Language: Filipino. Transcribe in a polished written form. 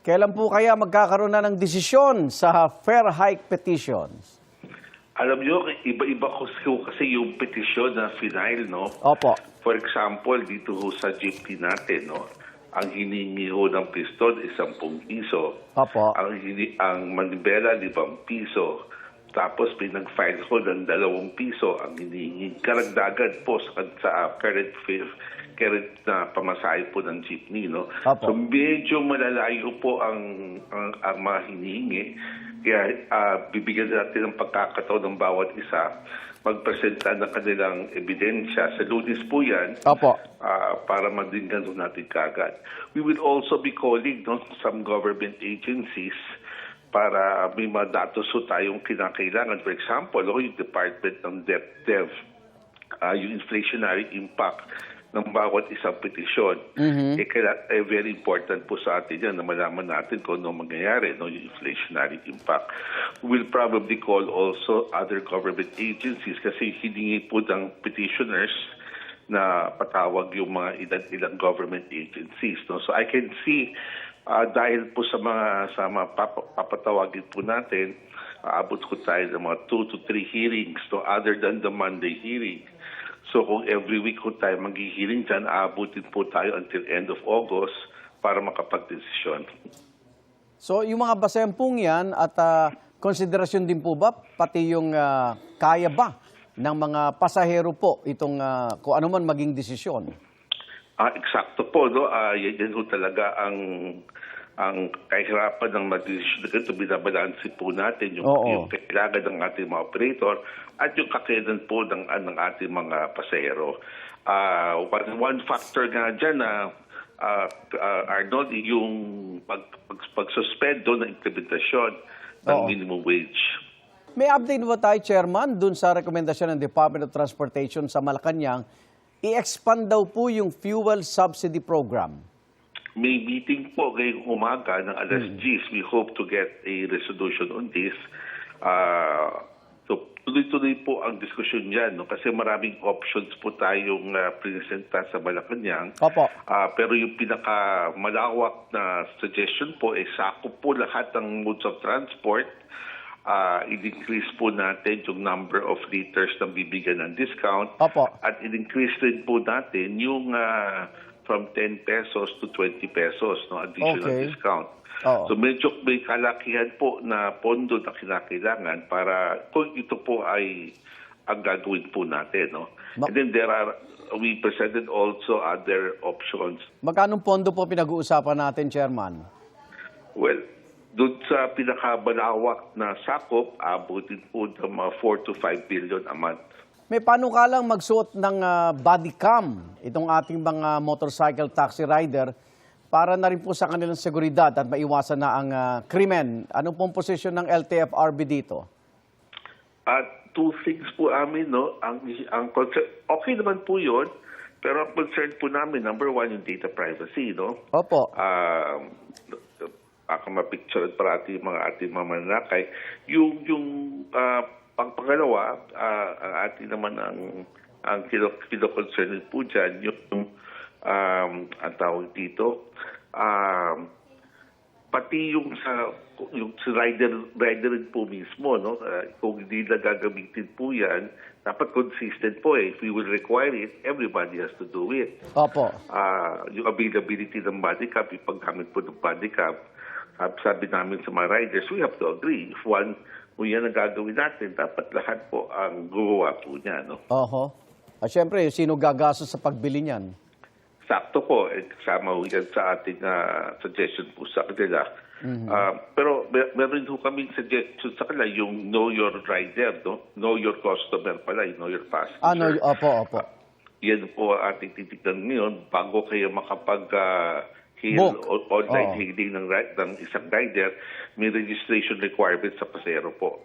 Kailan po kaya magkakaroon na ng desisyon sa fair hike petitions? Alam nyo, iba-iba kasi yung petisyon na final, no? Opo. For example, dito ho sa jeepney natin, no? Ang hiningi ho ng piston is 10 piso. Opo. Ang manibela, 5 piso. Tapos pinag-file ho ng 2 piso ang hinihingi. Karagdagan po sa current na pamasahe po ng jeepney, no? Opo. So medyo malalayo po ang mga hinihingi. Kaya bibigyan natin ng pagkakataon ng bawat isa magpresenta ng kanilang ebidensya. Sa Lunes po yan. Opo. Para madinggan natin kagad. We will also be calling, no, some government agencies para may mga datos ho tayong kinakailangan. For example, yung Department ng DepDev, yung inflationary impact ng bawat isang petisyon. Very important po sa atin yan na malaman natin kung ano mangyayari, no, yung inflationary impact. We'll probably call also other government agencies kasi hiningi po ng petitioners na patawag yung mga ilang government agencies. No? So I can see, dahil po sa mga papatawagin po natin, aabot ko tayo ng mga 2 to 3 hearings, no? Other than the Monday hearing. So kung every week ko tayo mag-hearing dyan, aabutin po tayo until end of August para makapag-desisyon. So yung mga basempong yan at konsiderasyon din po ba, pati yung kaya ba ng mga pasahero po itong kung ano man maging desisyon? Eksakto po, no? Yan ho talaga ang kahirapan ng mag-desisyon na ganito. Binabalansin po natin yung kailangan ng ating mga operator at yung kakayanan po ng ating mga pasahero. One factor nga dyan na Arnold, yung pag-suspend doon ng implementasyon ng minimum wage. May update ba tayo, Chairman, dun sa rekomendasyon ng Department of Transportation sa Malacanang, i-expand daw po yung fuel subsidy program? May meeting po ngayong umaga ng alas 10. We hope to get a resolution on this. So, tuloy-tuloy po ang diskusyon dyan, no? Kasi maraming options po tayong presenta sa Malacanang. Opo. Pero yung pinakamalawak na suggestion po ay sakop po lahat ng modes of transport. I-increase po natin yung number of liters na bibigyan ng discount. Opo. At i-increase din po natin yung from 10 pesos to 20 pesos, no, additional discount. So medyo may kalakihan po na pondo na kinakailangan para kung ito po ay ang gagawin po natin, no. And then we presented also other options. Magkano pondo po pinag-uusapan natin, Chairman? Well, doon sa pinakabalawak na sakop, abutin po ng mga 4 to 5 billion a month. May panukalang magsuot ng body cam itong ating mga motorcycle taxi rider para na rin po sa kanilang seguridad at maiwasan na ang krimen. Anong pong posisyon ng LTFRB dito? Two things po amin, no? Ang concern, okay naman po yun, pero ang concern po namin, number one, yung data privacy, no? Opo. Baka mapicture parati yung mga ating mamanakay. Yung pangalawa, ang ating naman ang kino-concern po dyan, yung ang tawag dito, pati yung sa rider po mismo, no? Kung hindi na gagamitin po yan, dapat consistent po eh. If we will require it, everybody has to do it. Opo. Yung availability ng body cam, yung paggamit po ng body cam, sabi namin sa mga riders, we have to agree. If one, kung yan ang gagawin natin, dapat lahat po ang gumawa po niya, no? Oho. Siyempre, sino gagastos sa pagbili niyan? Sakto po, kasama yan sa ating suggestion po sa kanila. Pero meron ho kaming suggestion sa kanila, yung know your rider, no? Know your customer pala, know your passenger. Opo. Yan po ating titignan ngayon bago kayo makapag online hailing ng isang rider, may registration requirement sa pasahero po.